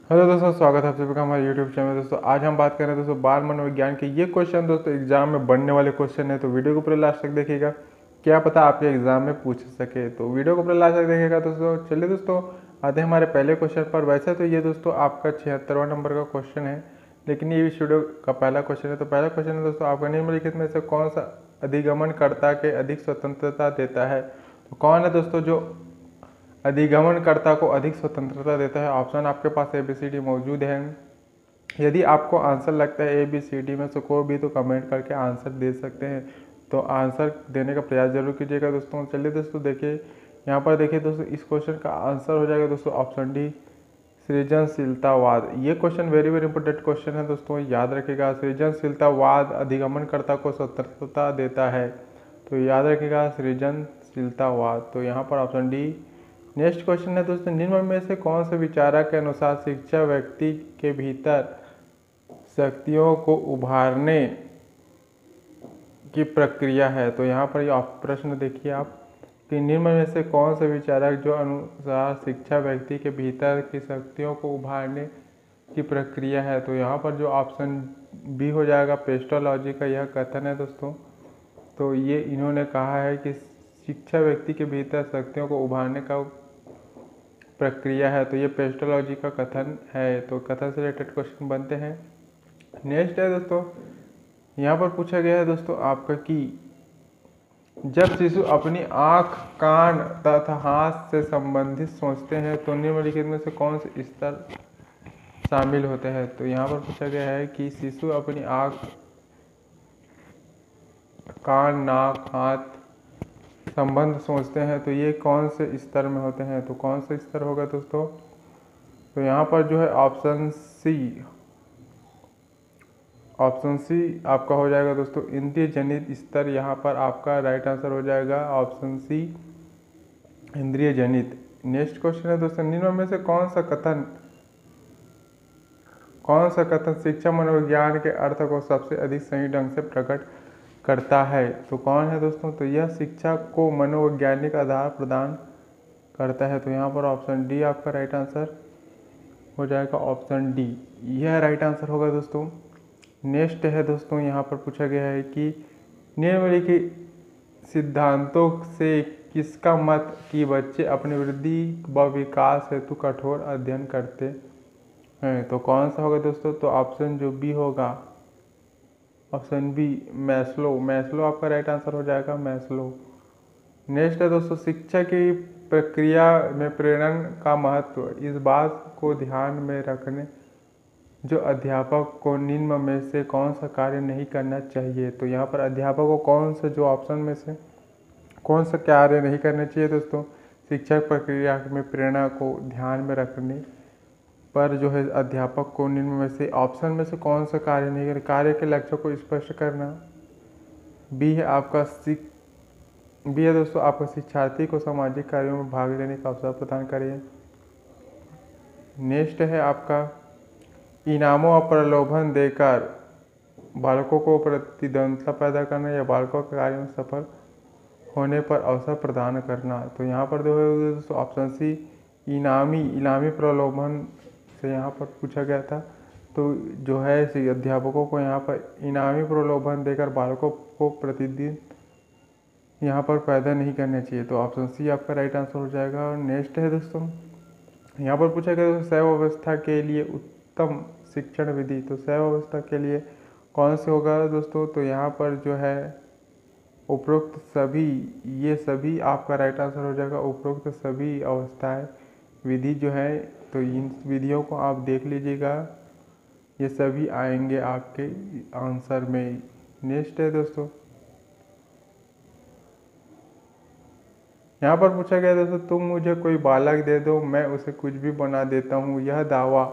Hello दोस्तों, स्वागत है आप सभी का हमारे यूट्यूब चैनल में। दोस्तों आज हम बात कर रहे हैं दोस्तों बाल मनोविज्ञान के। ये क्वेश्चन दोस्तों एग्जाम में बनने वाले क्वेश्चन है, तो वीडियो को पूरे लास्ट तक देखिएगा, क्या पता आपके एग्जाम में पूछ सके। तो वीडियो को पूरे लास्ट तक देखिएगा दोस्तों। चलिए दोस्तों आते हैं हमारे पहले क्वेश्चन पर। वैसे तो ये दोस्तों आपका 76वां नंबर का क्वेश्चन है, लेकिन ये इस वीडियो का पहला क्वेश्चन है। तो पहला क्वेश्चन है दोस्तों, आपका निम्नलिखित में से कौन सा अधिगमनकर्ता के अधिक स्वतंत्रता देता है। तो कौन है दोस्तों जो अधिगमनकर्ता को अधिक स्वतंत्रता देता है। ऑप्शन आपके पास ABCD मौजूद है। यदि आपको आंसर लगता है ABCD में से कोई भी, तो कमेंट करके आंसर दे सकते हैं। तो आंसर देने का प्रयास जरूर कीजिएगा दोस्तों। चलिए दोस्तों देखिए, यहाँ पर देखिए दोस्तों, इस क्वेश्चन का आंसर हो जाएगा दोस्तों ऑप्शन डी, सृजनशीलतावाद। ये question very very important question है दोस्तों, याद रखिएगा। सृजनशीलतावाद अधिगमनकर्ता को स्वतंत्रता देता है, तो याद रखिएगा सृजनशीलतावाद। तो यहाँ पर ऑप्शन डी। नेक्स्ट क्वेश्चन है दोस्तों, निम्न में से कौन से विचारक के अनुसार शिक्षा व्यक्ति के भीतर शक्तियों को उभारने की प्रक्रिया है। तो यहाँ पर ये प्रश्न देखिए आप कि निम्न में से कौन से विचारक जो अनुसार शिक्षा व्यक्ति के भीतर की शक्तियों को उभारने की प्रक्रिया है। तो यहाँ पर जो ऑप्शन बी हो जाएगा, पेस्टोलॉजी का यह कथन है दोस्तों। तो ये इन्होंने कहा है कि शिक्षा व्यक्ति के भीतर शक्तियों को उभारने का प्रक्रिया है, तो ये पेस्टोलॉजी का कथन है। तो कथन से रिलेटेड क्वेश्चन बनते हैं। नेक्स्ट है दोस्तों, यहाँ पर पूछा गया है दोस्तों आपका कि जब शिशु अपनी आँख, कान तथा हाथ से संबंधित सोचते हैं, तो निम्नलिखित में से कौन से स्तर शामिल होते हैं। तो यहाँ पर पूछा गया है कि शिशु अपनी आँख, कान, नाक, हाथ संबंध सोचते हैं, तो ये कौन से स्तर में होते हैं। तो कौन सा स्तर होगा दोस्तों। तो यहाँ पर जो है ऑप्शन सी आपका हो जाएगा दोस्तों, इंद्रिय जनित स्तर। यहाँ पर आपका राइट आंसर हो जाएगा ऑप्शन सी, इंद्रिय जनित। नेक्स्ट क्वेश्चन है दोस्तों, निम्न में से कौन सा कथन शिक्षा मनोविज्ञान के अर्थ को सबसे अधिक सही ढंग से प्रकट करता है। तो कौन है दोस्तों। तो यह शिक्षा को मनोवैज्ञानिक आधार प्रदान करता है। तो यहाँ पर ऑप्शन डी आपका राइट आंसर हो जाएगा, ऑप्शन डी यह राइट आंसर होगा दोस्तों। नेक्स्ट है दोस्तों, यहाँ पर पूछा गया है कि निम्नलिखित सिद्धांतों से किसका मत कि बच्चे अपनी वृद्धि व विकास हेतु कठोर अध्ययन करते हैं। तो कौन सा होगा दोस्तों। तो ऑप्शन जो बी होगा, ऑप्शन बी, मैस्लो आपका राइट आंसर हो जाएगा, मैस्लो। नेक्स्ट है दोस्तों, शिक्षा की प्रक्रिया में प्रेरण का महत्व। इस बात को ध्यान में रखने जो अध्यापक को निम्न में से कौन सा कार्य नहीं करना चाहिए। तो यहाँ पर अध्यापक को कौन सा, जो ऑप्शन में से कौन सा कार्य नहीं करना चाहिए दोस्तों। शिक्षा प्रक्रिया में प्रेरणा को ध्यान में रखने पर जो है अध्यापक को निम्न में से ऑप्शन में से कौन सा कार्य नहीं करना। कार्य के लक्ष्य को स्पष्ट करना। बी है आपका बी है दोस्तों आपका शिक्षार्थी को सामाजिक कार्यों में भाग लेने का अवसर प्रदान करें। नेक्स्ट है आपका इनामों और प्रलोभन देकर बालकों को प्रतिद्वंद्विता पैदा करना या बालकों के कार्य में सफल होने पर अवसर प्रदान करना। तो यहाँ पर दोस्तों ऑप्शन सी, इनामी प्रलोभन से यहाँ पर पूछा गया था। तो जो है अध्यापकों को यहाँ पर इनामी प्रलोभन देकर बालकों को प्रतिदिन यहाँ पर पैदा नहीं करना चाहिए। तो ऑप्शन सी आपका राइट आंसर हो जाएगा। और नेक्स्ट है दोस्तों, यहाँ पर पूछा गया दोस्तों शैव अवस्था के लिए उत्तम शिक्षण विधि। तो शैव अवस्था के लिए कौन से होगा दोस्तों। तो यहाँ पर जो है उपरोक्त सभी, ये सभी आपका राइट आंसर हो जाएगा। उपरोक्त सभी अवस्थाएं विधि जो है, तो इन विधियों को आप देख लीजिएगा, ये सभी आएंगे आपके आंसर में। नेक्स्ट है दोस्तों, यहाँ पर पूछा गया दोस्तों, तुम मुझे कोई बालक दे दो, मैं उसे कुछ भी बना देता हूँ, यह दावा।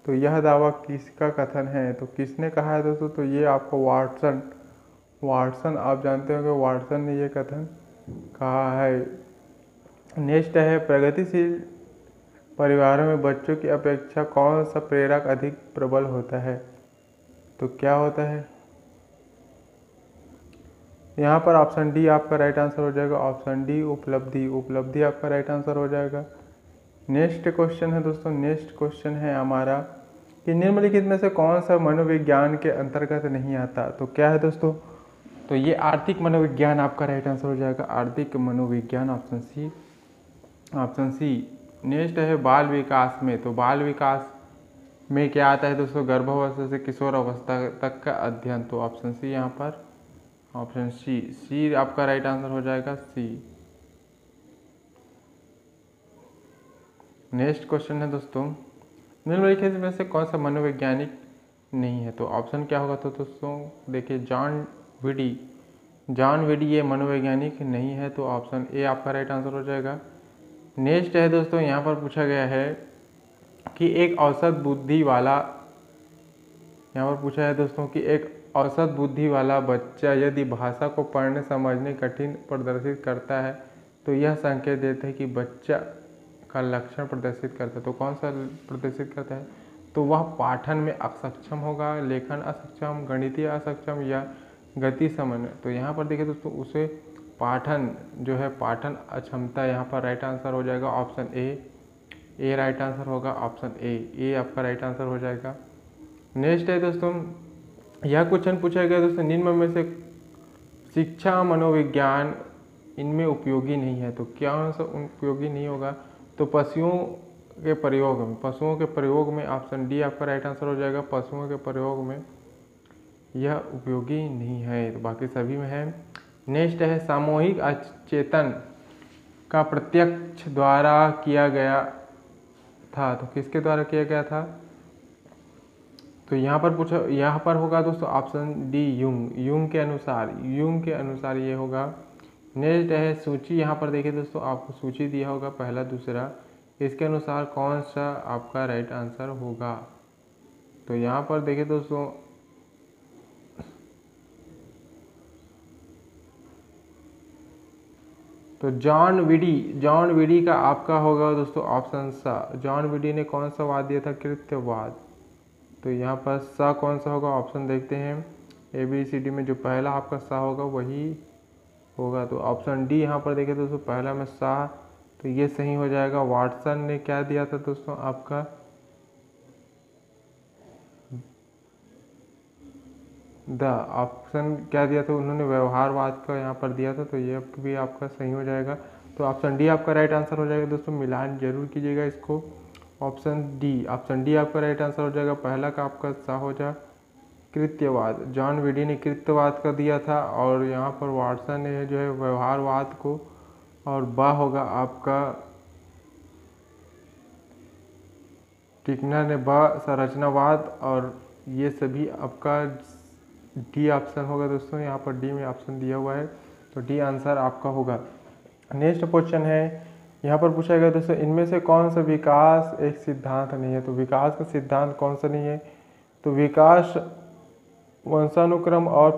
तो यह दावा किसका कथन है। तो किसने कहा है दोस्तों। तो ये आपको वाटसन आप जानते होंगे, वाटसन ने ये कथन कहा है। नेक्स्ट है, प्रगतिशील परिवारों में बच्चों की अपेक्षा कौन सा प्रेरक अधिक प्रबल होता है। तो क्या होता है। यहाँ पर ऑप्शन डी आपका राइट आंसर हो जाएगा, ऑप्शन डी उपलब्धि आपका राइट आंसर हो जाएगा। नेक्स्ट क्वेश्चन है दोस्तों, नेक्स्ट क्वेश्चन है हमारा कि निम्नलिखित में से कौन सा मनोविज्ञान के अंतर्गत नहीं आता। तो क्या है दोस्तों, तो ये आर्थिक मनोविज्ञान आपका राइट आंसर हो जाएगा, आर्थिक मनोविज्ञान, option C, option C. Next है बाल विकास में, तो बाल विकास में क्या आता है दोस्तों, गर्भावस्था से किशोर अवस्था तक का अध्ययन। तो ऑप्शन सी यहाँ पर, ऑप्शन सी, सी आपका राइट आंसर हो जाएगा, सी। नेक्स्ट क्वेश्चन है दोस्तों, निम्नलिखित में से कौन सा मनोवैज्ञानिक नहीं है। तो ऑप्शन क्या होगा, तो दोस्तों देखिए जॉन विडी, जॉन विडी ये मनोवैज्ञानिक नहीं है, तो ऑप्शन ए आपका राइट आंसर हो जाएगा। नेक्स्ट है दोस्तों, यहाँ पर पूछा गया है कि एक औसत बुद्धि वाला, यहाँ पर पूछा है दोस्तों कि एक औसत बुद्धि वाला बच्चा यदि भाषा को पढ़ने समझने कठिन प्रदर्शित करता है तो यह संकेत देता है कि बच्चा का लक्षण प्रदर्शित करता है। तो कौन सा प्रदर्शित करता है, तो वह पाठन में असक्षम होगा, लेखन असक्षम, गणितीय असक्षम या गति समन्वय। तो यहाँ पर देखिए दोस्तों उसे पाठन जो है, पाठन अक्षमता यहाँ पर राइट आंसर हो जाएगा, ऑप्शन ए राइट आंसर होगा, ऑप्शन ए आपका राइट आंसर हो जाएगा। नेक्स्ट है दोस्तों, यह क्वेश्चन पूछा गया दोस्तों, निम्न में से शिक्षा मनोविज्ञान इनमें उपयोगी नहीं है। तो क्या सा उपयोगी नहीं होगा, तो पशुओं के प्रयोग में, पशुओं के प्रयोग में, ऑप्शन डी आपका राइट आंसर हो जाएगा, पशुओं के प्रयोग में यह उपयोगी नहीं है, तो बाकी सभी में है। नेक्स्ट है सामूहिक अचेतन का प्रत्यक्ष द्वारा किया गया था। तो किसके द्वारा किया गया था, तो यहाँ पर पूछा, यहाँ पर होगा दोस्तों ऑप्शन डी, यूंग के अनुसार ये होगा। नेक्स्ट है सूची, यहाँ पर देखिए दोस्तों आपको सूची दिया होगा पहला दूसरा, इसके अनुसार कौन सा आपका राइट आंसर होगा। तो यहाँ पर देखिए दोस्तों तो जॉन विडी का आपका होगा दोस्तों ऑप्शन सा। जॉन विडी ने कौन सा वाद दिया था, कृत्यवाद। तो यहाँ पर सा कौन सा होगा, ऑप्शन देखते हैं, ABCD में जो पहला आपका सा होगा वही होगा। तो ऑप्शन डी यहाँ पर देखिए दोस्तों पहला में सा, तो ये सही हो जाएगा। वाटसन ने क्या दिया था दोस्तों आपका, द, ऑप्शन क्या दिया था उन्होंने, व्यवहारवाद का यहाँ पर दिया था, तो ये भी आपका सही हो जाएगा। तो ऑप्शन डी आपका राइट आंसर हो जाएगा दोस्तों, मिलान जरूर कीजिएगा इसको। ऑप्शन डी आपका राइट आंसर हो जाएगा, पहला का आपका सा हो जाए कृत्यवाद। जॉन विडी ने कृत्यवाद का दिया था और यहाँ पर वाटसन ने जो है व्यवहारवाद को, और बा होगा आपका टिकनर ने बा संरचनावाद, और ये सभी आपका डी ऑप्शन होगा दोस्तों, यहाँ पर डी में ऑप्शन दिया हुआ है, तो डी आंसर आपका होगा। नेक्स्ट क्वेश्चन है, यहाँ पर पूछा गया दोस्तों इनमें से कौन सा विकास एक सिद्धांत नहीं है। तो विकास का सिद्धांत कौन सा नहीं है, तो विकास वंशानुक्रम और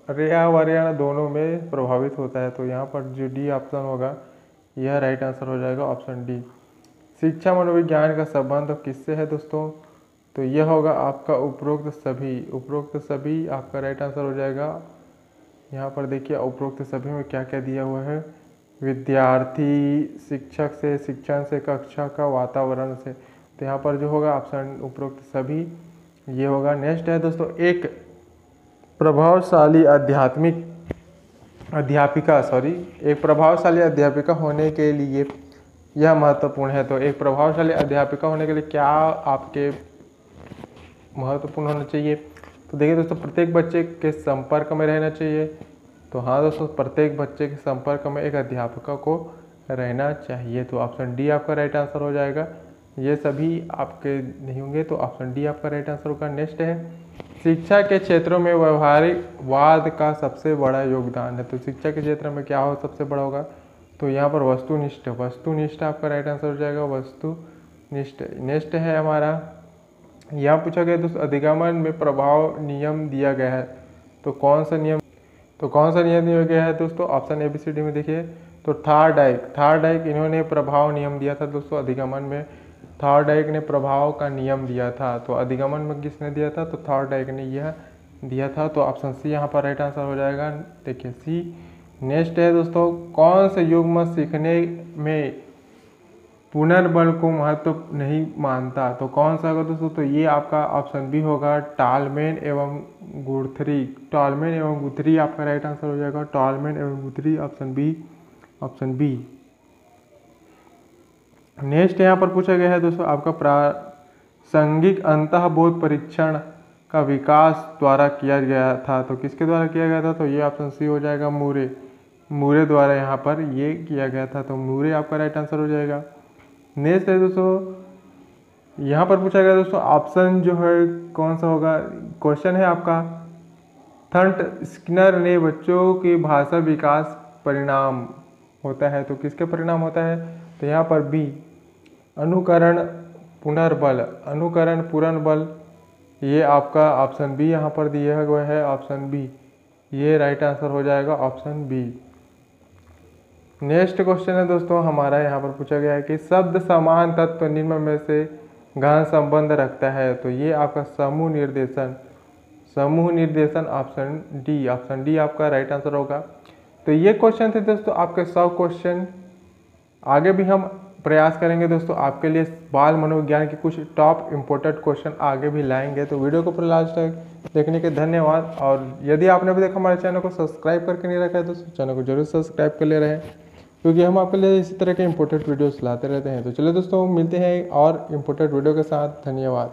पर्यावरण दोनों में प्रभावित होता है। तो यहाँ पर जो डी ऑप्शन होगा यह राइट आंसर हो जाएगा, ऑप्शन डी। शिक्षा मनोविज्ञान का संबंध किससे है दोस्तों, तो यह होगा आपका उपरोक्त सभी आपका राइट आंसर हो जाएगा। यहाँ पर देखिए उपरोक्त सभी में क्या क्या दिया हुआ है, विद्यार्थी, शिक्षक से, शिक्षण से, कक्षा का, वातावरण से। तो यहाँ पर जो होगा ऑप्शन उपरोक्त सभी ये होगा। नेक्स्ट है दोस्तों, एक प्रभावशाली अध्यापिका होने के लिए यह महत्वपूर्ण है। तो एक प्रभावशाली अध्यापिका होने के लिए क्या आपके महत्वपूर्ण होना चाहिए, तो देखिए दोस्तों प्रत्येक बच्चे के संपर्क में रहना चाहिए। तो हाँ दोस्तों, प्रत्येक बच्चे के संपर्क में एक अध्यापिका को रहना चाहिए। तो ऑप्शन डी आपका राइट आंसर हो जाएगा। ये सभी आपके नहीं होंगे, तो ऑप्शन डी आपका राइट आंसर होगा। नेक्स्ट है, शिक्षा के क्षेत्रों में व्यवहारिकवाद का सबसे बड़ा योगदान है। तो शिक्षा के क्षेत्र में क्या हो सबसे बड़ा होगा, तो यहाँ पर वस्तुनिष्ठ आपका राइट आंसर हो जाएगा, वस्तुनिष्ठ। नेक्स्ट है हमारा, यहाँ पूछा गया दोस्तों अधिगमन में प्रभाव नियम दिया गया है। तो कौन सा नियम दिया गया है दोस्तों, ऑप्शन ABCD में देखिए, तो थार्डाइक इन्होंने प्रभाव नियम दिया था दोस्तों अधिगमन में। थार्डाइक ने प्रभाव का नियम दिया था। तो अधिगमन में किसने दिया था, तो थार्डाइक ने यह दिया था। तो ऑप्शन सी यहाँ पर राइट आंसर हो जाएगा, देखिए सी। नेक्स्ट है दोस्तों, कौन से युग्म सीखने में पुनर्बल को महत्व नहीं मानता। तो कौन सा होगा दोस्तों? तो ये आपका ऑप्शन बी होगा, टॉलमेन एवं गुथरी। टॉलमेन एवं गुथरी आपका राइट आंसर हो जाएगा, टॉलमेन एवं Guthrie, option B, option B. Next यहाँ पर पूछा गया है दोस्तों, आपका प्रासंगिक अंतःबोध परीक्षण का विकास द्वारा किया गया था। तो किसके द्वारा किया गया था? तो ये ऑप्शन सी हो जाएगा, मूरे। मूरे द्वारा यहाँ पर ये किया गया था। तो मूरे आपका राइट आंसर हो जाएगा। नेक्स्ट है दोस्तों, यहाँ पर पूछा गया दोस्तों, ऑप्शन जो है कौन सा होगा? क्वेश्चन है आपका, थॉमस स्किनर ने बच्चों के भाषा विकास परिणाम होता है। तो किसके परिणाम होता है? तो यहाँ पर बी, अनुकरण पुनर्बल। अनुकरण पुनर्बल, ये आपका ऑप्शन बी यहाँ पर दिया हुआ है, ऑप्शन बी। ये राइट आंसर हो जाएगा, ऑप्शन बी। नेक्स्ट क्वेश्चन है दोस्तों हमारा, यहाँ पर पूछा गया है कि शब्द समान तत्व निम्न में से गहन संबंध रखता है। तो ये आपका समूह निर्देशन, समूह निर्देशन, ऑप्शन डी। ऑप्शन डी आपका राइट आंसर होगा। तो ये क्वेश्चन थे दोस्तों आपके 100 क्वेश्चन। आगे भी हम प्रयास करेंगे दोस्तों आपके लिए बाल मनोविज्ञान के कुछ टॉप इम्पोर्टेंट क्वेश्चन आगे भी लाएंगे। तो वीडियो को पूरा लास्ट तक देखने के धन्यवाद। और यदि आपने अभी तक हमारे चैनल को सब्सक्राइब करके नहीं रखा है दोस्तों, चैनल को जरूर सब्सक्राइब कर ले रहे हैं, क्योंकि हम आपके लिए इसी तरह के इंपॉर्टेंट वीडियोस लाते रहते हैं। तो चलिए दोस्तों, मिलते हैं और इम्पोर्टेंट वीडियो के साथ। धन्यवाद।